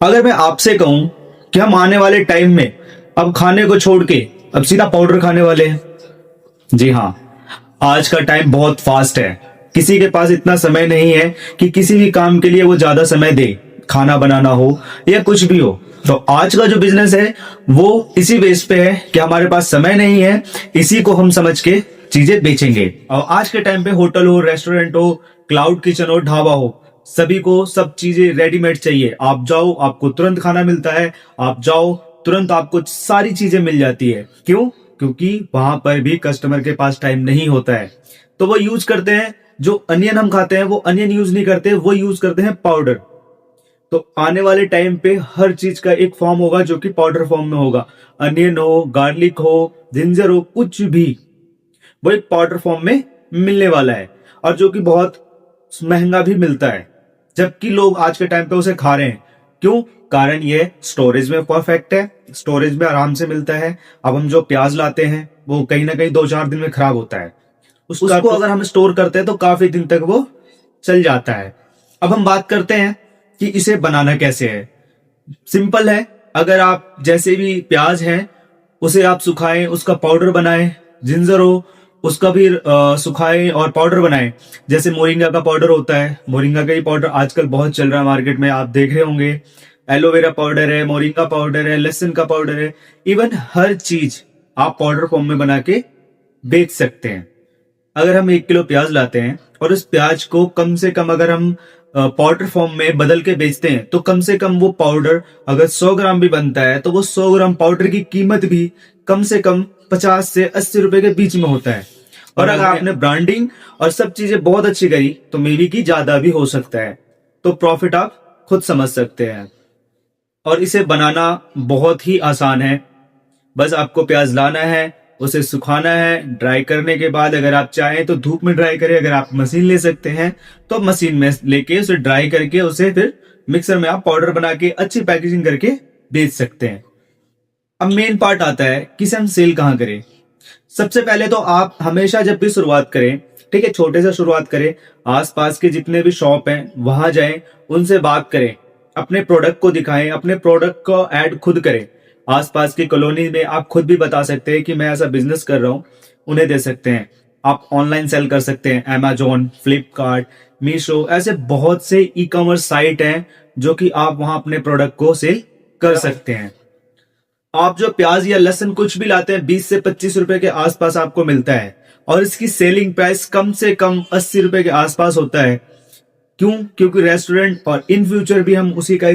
अगर मैं आपसे कहूं कि हम आने वाले टाइम में अब खाने को छोड़ के अब सीधा पाउडर खाने वाले हैं। जी हाँ, आज का टाइम बहुत फास्ट है। किसी के पास इतना समय नहीं है कि किसी भी काम के लिए वो ज्यादा समय दे, खाना बनाना हो या कुछ भी हो। तो आज का जो बिजनेस है वो इसी बेस पे है कि हमारे पास समय नहीं है, इसी को हम समझ के चीजें बेचेंगे। और आज के टाइम पे होटल हो, रेस्टोरेंट हो, क्लाउड किचन हो, ढाबा हो, सभी को सब चीजें रेडीमेड चाहिए। आप जाओ, आपको तुरंत खाना मिलता है। आप जाओ, तुरंत आपको सारी चीजें मिल जाती है। क्यों? क्योंकि वहां पर भी कस्टमर के पास टाइम नहीं होता है, तो वो यूज करते हैं जो अनियन हम खाते हैं, वो अनियन यूज नहीं करते, वो यूज करते हैं पाउडर। तो आने वाले टाइम पे हर चीज का एक फॉर्म होगा जो कि पाउडर फॉर्म में होगा। अनियन हो, गार्लिक हो, जिंजर हो, कुछ भी वो एक पाउडर फॉर्म में मिलने वाला है, और जो कि बहुत महंगा भी मिलता है, जबकि लोग आज के टाइम पे उसे खा रहे हैं। क्यों? कारण ये स्टोरेज में परफेक्ट है, स्टोरेज में आराम से मिलता है। अब हम जो प्याज लाते हैं वो कहीं ना कहीं 2-4 दिन में खराब होता है, उसको अगर हम स्टोर करते हैं तो काफी दिन तक वो चल जाता है। अब हम बात करते हैं कि इसे बनाना कैसे है। सिंपल है। अगर आप जैसे भी प्याज है उसे आप सुखाएं, उसका पाउडर बनाएं। जिंजर हो, उसका भी सुखाएं और पाउडर बनाएं। जैसे मोरिंगा का पाउडर होता है, मोरिंगा का ही पाउडर आजकल बहुत चल रहा है मार्केट में, आप देख रहे होंगे। एलोवेरा पाउडर है, मोरिंगा पाउडर है, लहसुन का पाउडर है। इवन हर चीज आप पाउडर फॉर्म में बना के बेच सकते हैं। अगर हम 1 किलो प्याज लाते हैं और उस प्याज को कम से कम अगर हम पाउडर फॉर्म में बदल के बेचते हैं तो कम से कम वो पाउडर अगर 100 ग्राम भी बनता है तो वो 100 ग्राम पाउडर की कीमत भी कम से कम 50 से 80 रुपए के बीच में होता है। और अगर आपने ब्रांडिंग और सब चीजें बहुत अच्छी करी तो मे बी की ज्यादा भी हो सकता है। तो प्रॉफिट आप खुद समझ सकते हैं। और इसे बनाना बहुत ही आसान है। बस आपको प्याज लाना है, उसे सुखाना है। ड्राई करने के बाद अगर आप चाहें तो धूप में ड्राई करें, अगर आप मशीन ले सकते हैं तो मशीन में लेके उसे ड्राई करके उसे फिर मिक्सर में आप पाउडर बना के अच्छी पैकेजिंग करके बेच सकते हैं। अब मेन पार्ट आता है कि इसे हम सेल कहाँ करें। सबसे पहले तो आप हमेशा जब भी शुरुआत करें, ठीक है, छोटे से शुरुआत करें। आसपास के जितने भी शॉप हैं वहां जाएं, उनसे बात करें, अपने प्रोडक्ट को दिखाएं, अपने प्रोडक्ट को ऐड खुद करें। आसपास की कॉलोनी में आप खुद भी बता सकते हैं कि मैं ऐसा बिजनेस कर रहा हूं, उन्हें दे सकते हैं। आप ऑनलाइन सेल कर सकते हैं, अमेजोन, फ्लिपकार्ट, मीशो, ऐसे बहुत से ई कॉमर्स साइट हैं जो कि आप वहां अपने प्रोडक्ट को सेल कर सकते हैं। आप जो प्याज या लहसुन कुछ भी लाते हैं 20 से 25 रुपए के आसपास आपको मिलता है, और इसकी सेलिंग प्राइस कम से कम 80 रुपए के आसपास होता है। क्यों? क्योंकि रेस्टोरेंट और इन फ्यूचर भी हम उसी का